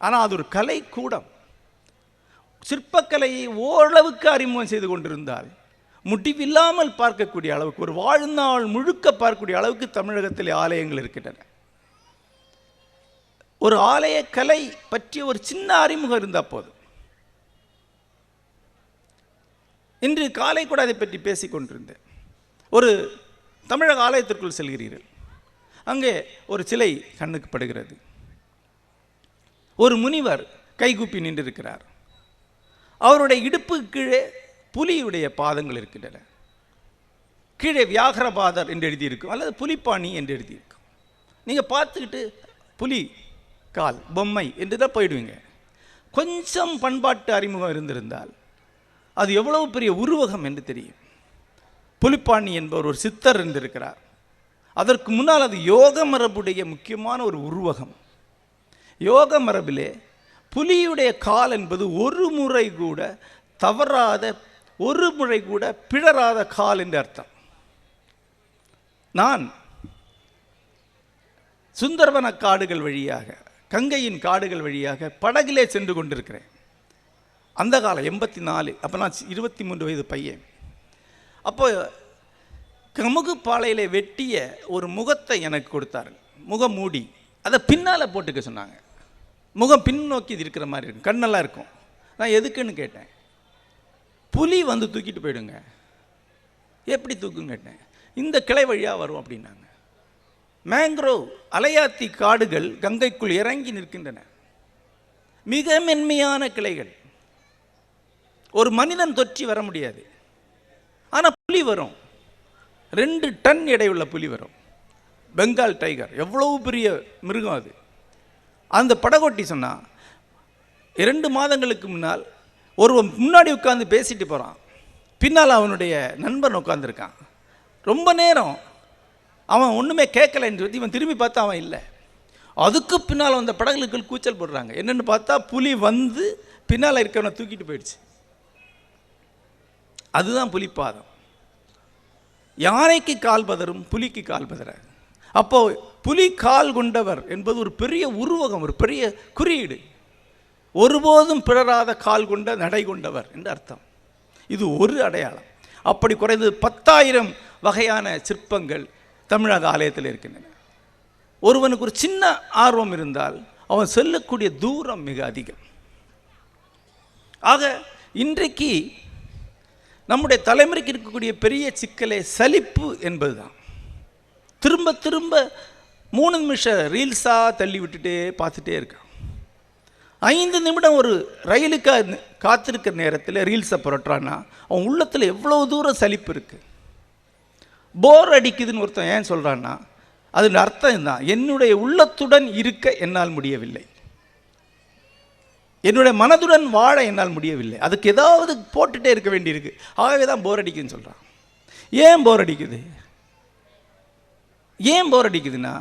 ஆனால் அது ஒரு கலை கூடம். சிற்பக்கலையை ஓரளவுக்கு அறிமுகம் செய்து கொண்டிருந்தால் முடிவில்லாமல் பார்க்கக்கூடிய அளவுக்கு, ஒரு வாழ்நாள் முழுக்க பார்க்கக்கூடிய அளவுக்கு தமிழகத்தில் ஆலயங்கள் இருக்கின்றன. ஒரு ஆலய கலை பற்றிய ஒரு சின்ன அறிமுகம் இருந்தால் போதும். இன்று காலை கூட அதை பற்றி பேசிக் கொண்டிருந்தேன். ஒரு தமிழக ஆலயத்திற்குள் செல்கிறீர்கள். அங்கே ஒரு சிலை கண்ணுக்கு படுகிறது. ஒரு முனிவர் கைகூப்பி நின்றிருக்கிறார். அவருடைய இடுப்புக்கு கீழே புலியுடைய பாதங்கள் இருக்கின்றன. கீழே வியாகரபாதர் என்று எழுதியிருக்கும், அல்லது புலிப்பாணி என்று எழுதியிருக்கும். நீங்கள் பார்த்துக்கிட்டு புலி கால் பொம்மை என்று தான் போயிடுவீங்க. கொஞ்சம் பண்பாட்டு அறிமுகம் இருந்திருந்தால் அது எவ்வளவு பெரிய உருவகம் என்று தெரியும். புலிப்பாணி என்பவர் ஒரு சித்தர் இருந்திருக்கிறார். அதற்கு முன்னால் அது யோக மரபுடைய முக்கியமான ஒரு உருவகம். யோக மரபிலே புலியுடைய கால் என்பது ஒரு முறை கூட தவறாத ஒரு முறை கூட பிழறாத கால் என்று அர்த்தம். நான் சுந்தரவன காடுகள் வழியாக, கங்கையின் காடுகள் வழியாக படகிலே சென்று கொண்டிருக்கிறேன். அந்த காலம் 84, அப்போ நான் 23 வயது பையன். அப்போ கமுகு பாளையிலே வெட்டிய ஒரு முகத்தை எனக்கு கொடுத்தார்கள், முகமூடி. அதை பின்னால் போட்டுக்க சொன்னாங்க. முகம் பின்னோக்கி இருக்கிற மாதிரி இருக்கும், கண்ணெல்லாம் இருக்கும். நான் எதுக்குன்னு கேட்டேன். புலி வந்து தூக்கிட்டு போயிடுங்க. எப்படி தூக்குன்னு கேட்டேன். இந்த கிளை வழியாக வரும் அப்படின்னாங்க. மேங்க்ரோவ் அலையாத்தி காடுகள் கங்கைக்குள் இறங்கி நிற்கின்றன. மிக மென்மையான கிளைகள். ஒரு மனிதன் தொற்றி வர முடியாது. ஆனால் புலி வரும். 2 டன் எடையுள்ள புலி வரும். பெங்கால் டைகர், எவ்வளவு பெரிய மிருகம் அது. அந்த படகோட்டி சொன்னான், 2 மாதங்களுக்கு முன்னால் ஒருவன் முன்னாடி உட்காந்து பேசிட்டு போகிறான், பின்னால் அவனுடைய நண்பன் உட்காந்துருக்கான். ரொம்ப நேரம் அவன் ஒன்றுமே கேட்கலைன்னு சொல்லி இவன் திரும்பி பார்த்தா அவன் இல்லை. அதுக்கு பின்னால் அந்த படகுகளுக்கு கூச்சல் போடுறாங்க. என்னென்னு பார்த்தா புலி வந்து பின்னால் இருக்கிறவனை தூக்கிட்டு போயிடுச்சு. அதுதான் புலிப்பாதம். யானைக்கு கால் பதறும், புலிக்கு கால் பதறாது. அப்போ புலி கால் கொண்டவர் என்பது ஒரு பெரிய உருவகம், ஒரு பெரிய குறியீடு. ஒருபோதும் பிறராத கால் கொண்ட நடை கொண்டவர் என்று அர்த்தம். இது ஒரு அடையாளம். அப்படி குறைந்தது 10,000 வகையான சிற்பங்கள் தமிழக ஆலயத்தில் இருக்கின்றன. ஒருவனுக்கு ஒரு சின்ன ஆர்வம் இருந்தால் அவன் செல்லக்கூடிய தூரம் மிக அதிகம். ஆக இன்றைக்கு நம்முடைய தலைமுறைக்கு இருக்கக்கூடிய பெரிய சிக்கலே சலிப்பு என்பதுதான். திரும்ப திரும்ப 3 நிமிஷம் ரீல்ஸாக தள்ளி விட்டுட்டே பார்த்துட்டே இருக்கான். 5 நிமிடம் ஒரு ரயிலுக்காக காத்திருக்கிற நேரத்தில் ரீல்ஸை புரட்டுறான்னா அவன் உள்ளத்தில் எவ்வளோ தூரம் சலிப்பு இருக்குது. போர் அடிக்குதுன்னு ஒருத்தன் ஏன் சொல்கிறான்னா அதன் அர்த்தம் தான், என்னுடைய உள்ளத்துடன் இருக்க என்னால் முடியவில்லை, என்னுடைய மனதுடன் வாழ என்னால் முடியவில்லை, அதுக்கு ஏதாவது போட்டுகிட்டே இருக்க வேண்டியிருக்கு, ஆகவே தான் போர் அடிக்குதுன்னு சொல்கிறான். ஏன் போர் அடிக்குது? ஏன் போர் அடிக்குதுன்னா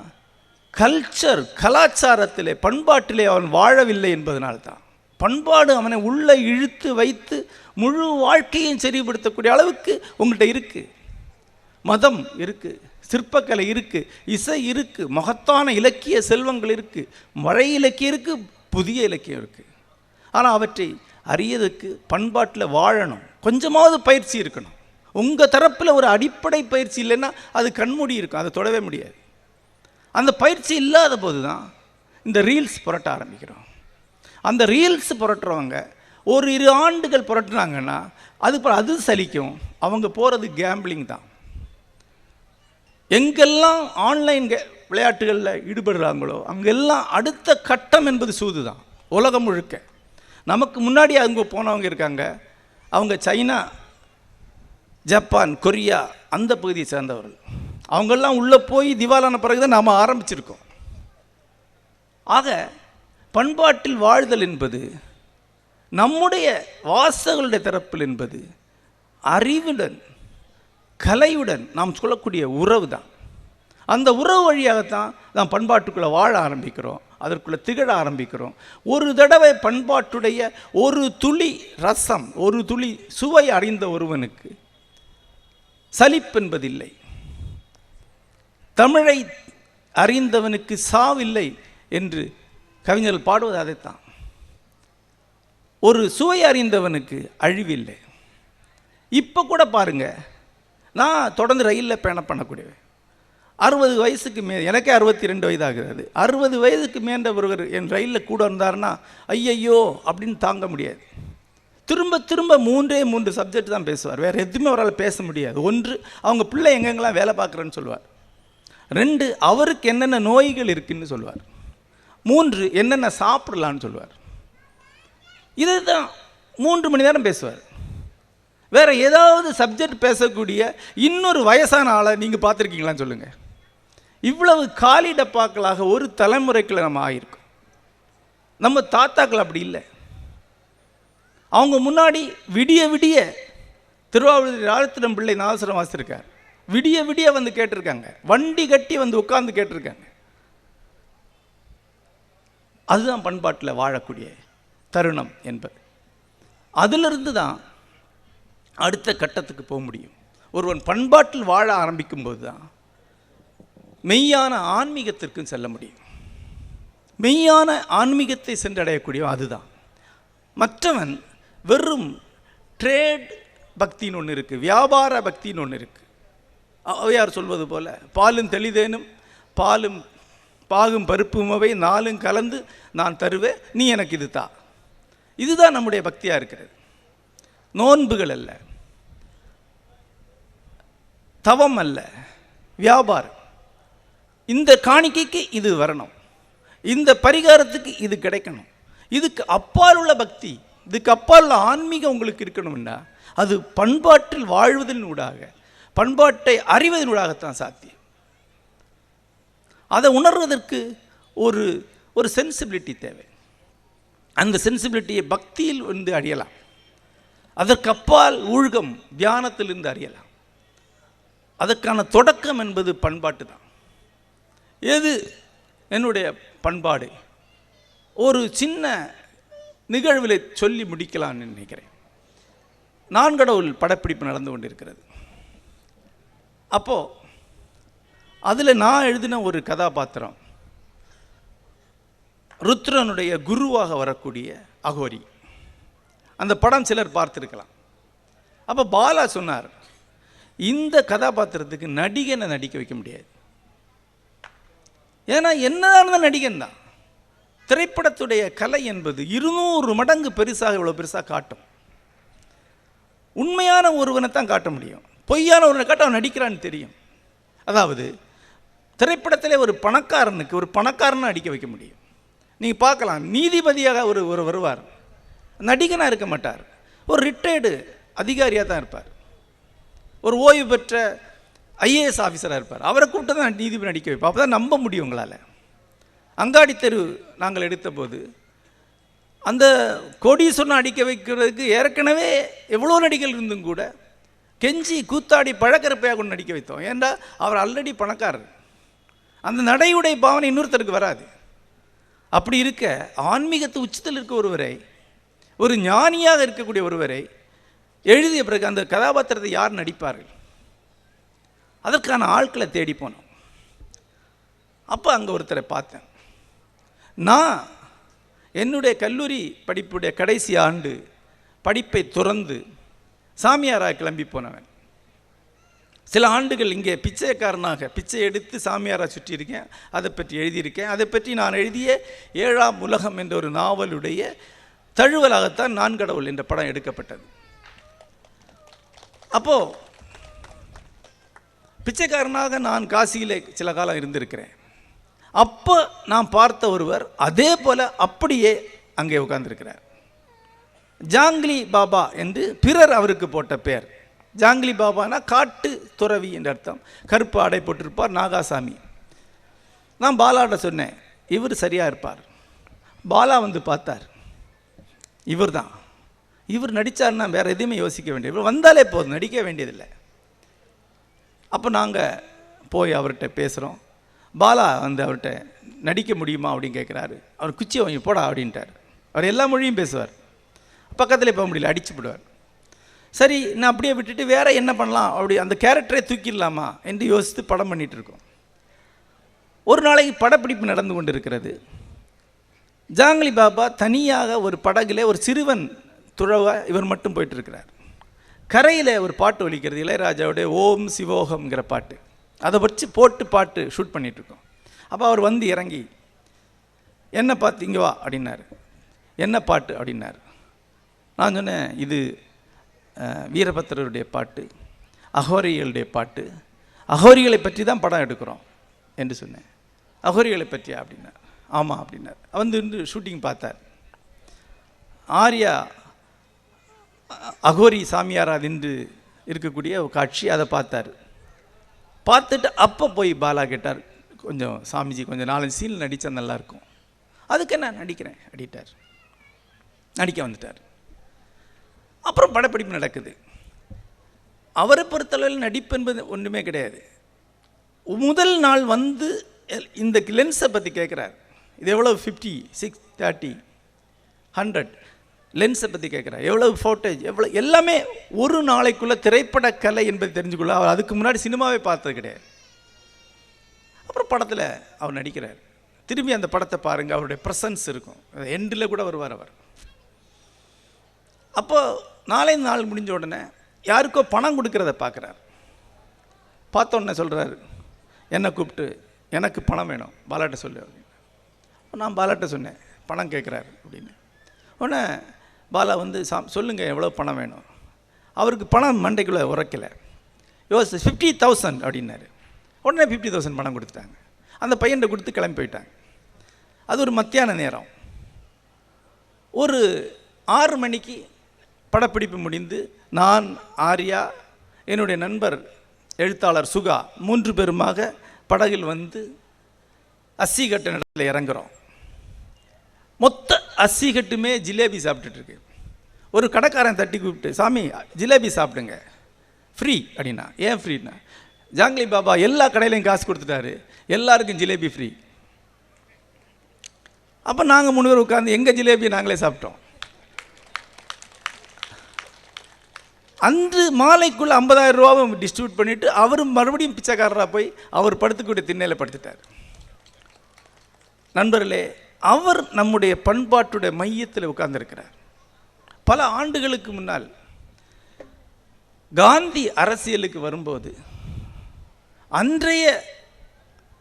கலாச்சாரத்திலே பண்பாட்டிலே அவன் வாழவில்லை என்பதனால்தான். பண்பாடு அவனை உள்ளே இழுத்து வைத்து முழு வாழ்க்கையும் சரிப்படுத்தக்கூடிய அளவுக்கு உங்கள்கிட்ட இருக்குது. மதம் இருக்குது, சிற்பக்கலை இருக்குது, இசை இருக்குது, மகத்தான இலக்கிய செல்வங்கள் இருக்குது, மழை இலக்கியம் இருக்குது, புதிய இலக்கியம் இருக்குது. ஆனால் அவற்றை அறியதுக்கு பண்பாட்டில் வாழணும், கொஞ்சமாவது பயிற்சி இருக்கணும். உங்கள் தரப்பில் ஒரு அடிப்படை பயிற்சி இல்லைன்னா அது கண்மூடி இருக்கும், அதை தொடவே முடியாது. அந்த பயிற்சி இல்லாத போது தான் இந்த ரீல்ஸ் புரட்ட ஆரம்பிக்கிறோம். அந்த ரீல்ஸ் புரட்டுறவங்க ஒரு 2 ஆண்டுகள் புரட்டுனாங்கன்னா அது சலிக்கும். அவங்க போகிறது கேம்பிளிங் தான். எங்கெல்லாம் ஆன்லைன் விளையாட்டுகளில் ஈடுபடுறாங்களோ அங்கெல்லாம் அடுத்த கட்டம் என்பது சூது தான். உலகம் முழுக்க நமக்கு முன்னாடி அங்கே போனவங்க இருக்காங்க. அவங்க சைனா, ஜப்பான், கொரியா அந்த பகுதியை சேர்ந்தவர்கள். அவங்கெல்லாம் உள்ளே போய் திவாலான பிறகு தான் நாம் ஆரம்பிச்சிருக்கோம். ஆக பண்பாட்டில் வாழ்தல் என்பது நம்முடைய வாசகர்களுடைய தரப்பில் என்பது அறிவுடன் கலையுடன் நாம் சொல்லக்கூடிய உறவு தான். அந்த உறவு வழியாகத்தான் நாம் பண்பாட்டுக்குள்ளே வாழ ஆரம்பிக்கிறோம், அதற்குள்ளே திகழ ஆரம்பிக்கிறோம். ஒரு தடவை பண்பாட்டுடைய ஒரு துளி ரசம், ஒரு துளி சுவை அறிந்த ஒருவனுக்கு சலிப்பென்பதில்லை. தமிழை அறிந்தவனுக்கு சாவில்லை என்று கவிஞர்கள் பாடுவது அதைத்தான். ஒரு சுவை அறிந்தவனுக்கு அழிவில்லை. இப்போ கூட பாருங்கள், நான் தொடர்ந்து ரயிலில் பயணம் பண்ணக்கூடியவன். 60 வயசுக்கு எனக்கே 62 வயது ஆகிறது. 60 வயதுக்கு மேன்ற ஒருவர் என் ரயிலில் கூட இருந்தார்னா ஐயையோ அப்படின்னு தாங்க முடியாது. திரும்ப திரும்ப 3 சப்ஜெக்ட் தான் பேசுவார், வேறு எதுவுமே அவரால் பேச முடியாது. 1, அவங்க பிள்ளை எங்கெங்கெல்லாம் வேலை பார்க்குறேன்னு சொல்லுவார். 2, அவருக்கு என்னென்ன நோய்கள் இருக்குன்னு சொல்லுவார். 3, என்னென்ன சாப்பிடலான்னு சொல்லுவார். இதுதான் 3 மணி நேரம் பேசுவார். வேறு ஏதாவது சப்ஜெக்ட் பேசக்கூடிய இன்னொரு வயசான ஆளை நீங்கள் பார்த்துருக்கீங்களான்னு சொல்லுங்கள். இவ்வளவு காலி டப்பாக்களாக ஒரு தலைமுறைக்குள்ள நம்ம ஆகியிருக்கோம். நம்ம தாத்தாக்கள் அப்படி இல்லை. அவங்க முன்னாடி விடிய விடிய திருவாவூர் ராஜத்திரம் பிள்ளை நாதஸ்வரம் வாசிச்சிருக்கார். விடிய விடிய வந்து கேட்டிருக்காங்க, வண்டி கட்டி வந்து உட்கார்ந்து கேட்டிருக்காங்க. அதுதான் பண்பாட்டில் வாழக்கூடிய தருணம் என்பது. அதிலிருந்து தான் அடுத்த கட்டத்துக்கு போக முடியும். ஒருவன் பண்பாட்டில் வாழ ஆரம்பிக்கும் போது தான் மெய்யான ஆன்மீகத்திற்கும் செல்ல முடியும். மெய்யான ஆன்மீகத்தை சென்றடையக்கூடிய அதுதான். மற்றவன் வெறும் ட்ரேட் பக்தின்னு ஒன்று இருக்குது, வியாபார பக்தின்னு ஒன்று இருக்குது. அவையார் சொல்வது போல் பாலும் தெளிதேனும் பாலும் பாகும் பருப்புமவை நாளும் கலந்து நான் தருவேன், நீ எனக்கு இது தா. இதுதான் நம்முடைய பக்தியாக இருக்கிறது. நோன்புகள் அல்ல, தவம் அல்ல, வியாபாரம். இந்த காணிக்கைக்கு இது வரணும், இந்த பரிகாரத்துக்கு இது கிடைக்கணும், இதுக்கு அப்பால் உள்ள பக்தி, இதுக்கு அப்பால் உள்ள ஆன்மீகம் உங்களுக்கு இருக்கணும்னா அது பண்பாட்டில் வாழ்வதன் ஊடாக, பண்பாட்டை அறிவதன் ஊடாகத்தான் சாத்தியம். அதை உணர்வதற்கு ஒரு ஒரு சென்சிபிலிட்டி தேவை. அந்த சென்சிபிலிட்டியை பக்தியில் வந்து அறியலாம். அதற்கு அப்பால் ஊழ்கம் தியானத்திலிருந்து அறியலாம். அதற்கான தொடக்கம் என்பது பண்பாட்டு தான். எது என்னுடைய பண்பாடு? ஒரு சின்ன நிகழ்வில் சொல்லி முடிக்கலான்னு நினைக்கிறேன். நான்கடவுள் படப்பிடிப்பு நடந்து கொண்டிருக்கிறது. அப்போது அதில் நான் எழுதின ஒரு கதாபாத்திரம் ருத்ரனுடைய குருவாக வரக்கூடிய அகோரி. அந்த படம் சிலர் பார்த்துருக்கலாம். அப்போ பாலா சொன்னார், இந்த கதாபாத்திரத்துக்கு நடிகனை நடிக்க வைக்க முடியாது. ஏன்னா என்னதான் நடிகன் தான். திரைப்படத்துடைய கலை என்பது 200 மடங்கு பெருசாக, இவ்வளோ பெருசாக காட்டும். உண்மையான ஒருவனை தான் காட்ட முடியும், பொய்யான ஒருவனை காட்ட அவன் நடிக்கிறான்னு தெரியும். அதாவது திரைப்படத்திலே ஒரு பணக்காரனுக்கு ஒரு பணக்காரனை அடிக்க வைக்க முடியும். நீங்கள் பார்க்கலாம், நீதிபதியாக ஒரு வருவார், நடிகனாக இருக்க மாட்டார், ஒரு ரிட்டையர்டு அதிகாரியாக தான் இருப்பார், ஒரு ஓய்வு பெற்ற ஐஏஎஸ் ஆஃபீஸராக இருப்பார். அவரை கூப்பிட்டு தான் நீதிபதி நடிக்க வைப்போம். அப்போ தான் நம்ப முடியும் உங்களால். அங்காடி தெரு நாங்கள் எடுத்த போது அந்த கோடீஸ்வரனை அடிக்க வைக்கிறதுக்கு ஏற்கனவே எவ்வளோ நடிகர்கள் இருந்தும் கூட கெஞ்சி கூத்தாடி பழக்கறப்பையாக கொண்டு நடிக்க வைத்தோம். ஏன்டா அவர் ஆல்ரெடி பணக்காரர், அந்த நடையுடைய பாவனை இன்னொருத்தருக்கு வராது. அப்படி இருக்க ஆன்மீகத்து உச்சத்தில் இருக்க ஒருவரை, ஒரு ஞானியாக இருக்கக்கூடிய ஒருவரை எழுதிய பிறகு அந்த கதாபாத்திரத்தை யார் நடிப்பார்கள்? அதற்கான ஆட்களை தேடி போனோம். அப்போ அங்கே ஒருத்தரை பார்த்தேன். நான் என்னுடைய கல்லூரி படிப்புடைய கடைசி ஆண்டு படிப்பை துறந்து சாமியாராக கிளம்பி போனவன். சில ஆண்டுகள் இங்கே பிச்சைக்காரனாக பிச்சை எடுத்து சாமியாராக சுற்றியிருக்கேன். அதை பற்றி எழுதியிருக்கேன். அதை பற்றி நான் எழுதிய 7ஆம் உலகம் என்ற ஒரு நாவலுடைய தழுவலாகத்தான் நான்கடவுள் என்ற படம் எடுக்கப்பட்டது. அப்போது பிச்சைக்காரனாக நான் காசியில் சில காலம் இருந்திருக்கிறேன். அப்போ நான் பார்த்த ஒருவர் அதே போல் அப்படியே அங்கே உட்கார்ந்துருக்கிறார். ஜாங்கிலி பாபா என்று பிறர் அவருக்கு போட்ட பேர். ஜாங்கிலி பாபானா காட்டு துறவி என்ற அர்த்தம். கருப்பு ஆடை போட்டிருப்பார், நாகாசாமி. நான் பாலாட்ட சொன்னேன், இவர் சரியாக இருப்பார். பாலா வந்து பார்த்தார், இவர் தான். இவர் நடித்தார்னா வேறு எதுவுமே யோசிக்க வேண்டியது, இவர் வந்தாலே போதும், நடிக்க வேண்டியதில்லை. அப்போ நாங்கள் போய் அவர்கிட்ட பேசுகிறோம். பாலா வந்து அவர்கிட்ட நடிக்க முடியுமா அப்படின்னு கேட்குறாரு. அவர் குச்சி வாங்கி போடா அப்படின்ட்டார். அவர் எல்லா மொழியும் பேசுவார், பக்கத்தில் போக முடியல, அடிச்சு விடுவார். சரி, நான் அப்படியே விட்டுட்டு வேறு என்ன பண்ணலாம், அப்படி அந்த கேரக்டரை தூக்கிடலாமா என்று யோசித்து படம் பண்ணிகிட்டு இருக்கோம். ஒரு நாளைக்கு படப்பிடிப்பு நடந்து கொண்டு இருக்கிறது. ஜாங்கிலி பாபா தனியாக ஒரு படகுல ஒரு சிறுவன் துழவ இவர் மட்டும் போயிட்டு இருக்கிறார். கரையில் ஒரு பாட்டு ஒலிக்கிறது, இளையராஜாவுடைய ஓம் சிவோகம்ங்கிற பாட்டு. அதை வச்சு போட்டு பாட்டு ஷூட் பண்ணிகிட்ருக்கோம். அப்போ அவர் வந்து இறங்கி என்ன பார்த்து இங்கே வா அப்படின்னாரு. என்ன பாட்டு அப்படின்னாரு. நான் சொன்னேன், இது வீரபத்திரருடைய பாட்டு, அகோரிகளுடைய பாட்டு, அகோரிகளை பற்றி தான் படம் எடுக்கிறோம் என்று சொன்னேன். அகோரிகளை பற்றியா அப்படின்னார். ஆமாம் அப்படின்னார். வந்து ஷூட்டிங் பார்த்தார். ஆர்யா அகோரி சாமியாரா நின்று இருக்கக்கூடிய ஒரு காட்சி, அதை பார்த்தார். பார்த்துட்டு அப்போ போய் பாலா கேட்டார், கொஞ்சம் சாமிஜி கொஞ்சம் 4 சீன் நடித்தா நல்லாயிருக்கும். அதுக்கு நான் நடிக்கிறேன் அப்படின்ட்டார். நடிக்க வந்துட்டார். அப்புறம் படப்பிடிப்பு நடக்குது. அவரை பொறுத்தளவில் நடிப்பு என்பது ஒன்றுமே கிடையாது. முதல் நாள் வந்து இந்த லென்ஸை பற்றி கேட்குறார். இது எவ்வளோ 50, 6, 30, 100 லென்ஸை பற்றி கேட்குறார், எவ்வளவு ஃபோட்டேஜ், எவ்வளோ, எல்லாமே ஒரு நாளைக்குள்ளே திரைப்பட கலை என்பதை தெரிஞ்சுக்கொள்ள. அவர் அதுக்கு முன்னாடி சினிமாவே பார்த்தது கிடையாது. அப்புறம் படத்தில் அவர் நடிக்கிறார். திரும்பி அந்த படத்தை பாருங்கள், அவருடைய ப்ரெசன்ஸ் இருக்கும். எண்டில் கூட வருவார் அவர். அப்போ நாள் முடிஞ்ச உடனே யாருக்கோ பணம் கொடுக்கறத பார்க்குறார். பார்த்த உடனே சொல்கிறார், என்னை கூப்பிட்டு எனக்கு பணம் வேணும், பாலாட்ட சொல்லு அப்படின்னு. நான் பாலாட்ட சொன்னேன், பணம் கேட்குறாரு அப்படின்னு. உடனே பாலா வந்து சொல்லுங்கள் எவ்வளோ பணம் வேணும். அவருக்கு பணம் மண்டைக்குள்ளே உரைக்கலை. 50,000 அப்படின்னாரு. உடனே 50,000 பணம் கொடுத்துட்டாங்க. அந்த பையன்கிட்ட கொடுத்து கிளம்பி போயிட்டாங்க. அது ஒரு மத்தியான நேரம். ஒரு 6 மணிக்கு படப்பிடிப்பு முடிந்து நான், ஆர்யா, என்னுடைய நண்பர் எழுத்தாளர் சுகா 3 பேருமாக படகில் வந்து அஸ்ஸிகட்டு இடத்துல இறங்குறோம். மொத்த அஸ்ஸிகட்டுமே ஜிலேபி சாப்பிட்டுட்டு இருக்கு. ஒரு கடைக்காரன் தட்டி கூப்பிட்டு, சாமி ஜிலேபி சாப்பிடுங்க ஃப்ரீ அப்படின்னா. ஏன் ஃப்ரீன்னா, ஜாங்கிலி பாபா எல்லா கடையிலையும் காசு கொடுத்துட்டாரு, எல்லாருக்கும் ஜிலேபி ஃப்ரீ. அப்போ நாங்கள் 3 பேர் உட்காந்து எங்கள் ஜிலேபி நாங்களே சாப்பிட்டோம். அன்று மாலைக்குள்ளே 50,000 ரூபாவை டிஸ்ட்ரிபியூட் பண்ணிவிட்டு அவர் மறுபடியும் பிச்சைக்காரராக போய் அவர் படுத்துக்கூடிய திண்ணையில் படுத்துட்டார். நண்பர்களே, அவர் நம்முடைய பண்பாட்டுடைய மையத்தில் உட்கார்ந்திருக்கிறார். பல ஆண்டுகளுக்கு முன்னால் காந்தி அரசியலுக்கு வரும்போது அன்றைய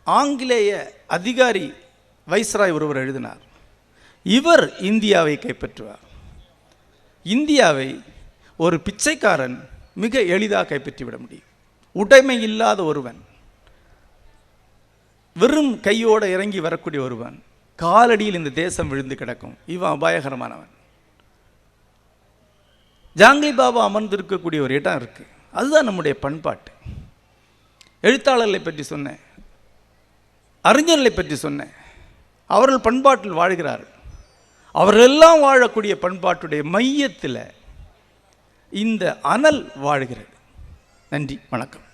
ஆங்கிலேய அதிகாரி வைஸ்ராய் ஒருவர் எழுதினார், இவர் இந்தியாவை கைப்பற்றுவார். இந்தியாவை ஒரு பிச்சைக்காரன் மிக எளிதாக கைப்பற்றிவிட முடியும். உடைமை இல்லாத ஒருவன், வெறும் கையோடு இறங்கி வரக்கூடிய ஒருவன், காலடியில் இந்த தேசம் விழுந்து கிடக்கும். இவன் அபாயகரமானவன். ஜாங்கிலி பாபா அமர்ந்திருக்கக்கூடிய ஒரு இடம் இருக்குது. அதுதான் நம்முடைய பண்பாட்டு. எழுத்தாளர்களை பற்றி சொன்னேன், அறிஞர்களை பற்றி சொன்னேன். அவர்கள் பண்பாட்டில் வாழ்கிறார்கள். அவர்களெல்லாம் வாழக்கூடிய பண்பாட்டுடைய மையத்தில் இந்த அனல் வாழ்கிறது. நன்றி, வணக்கம்.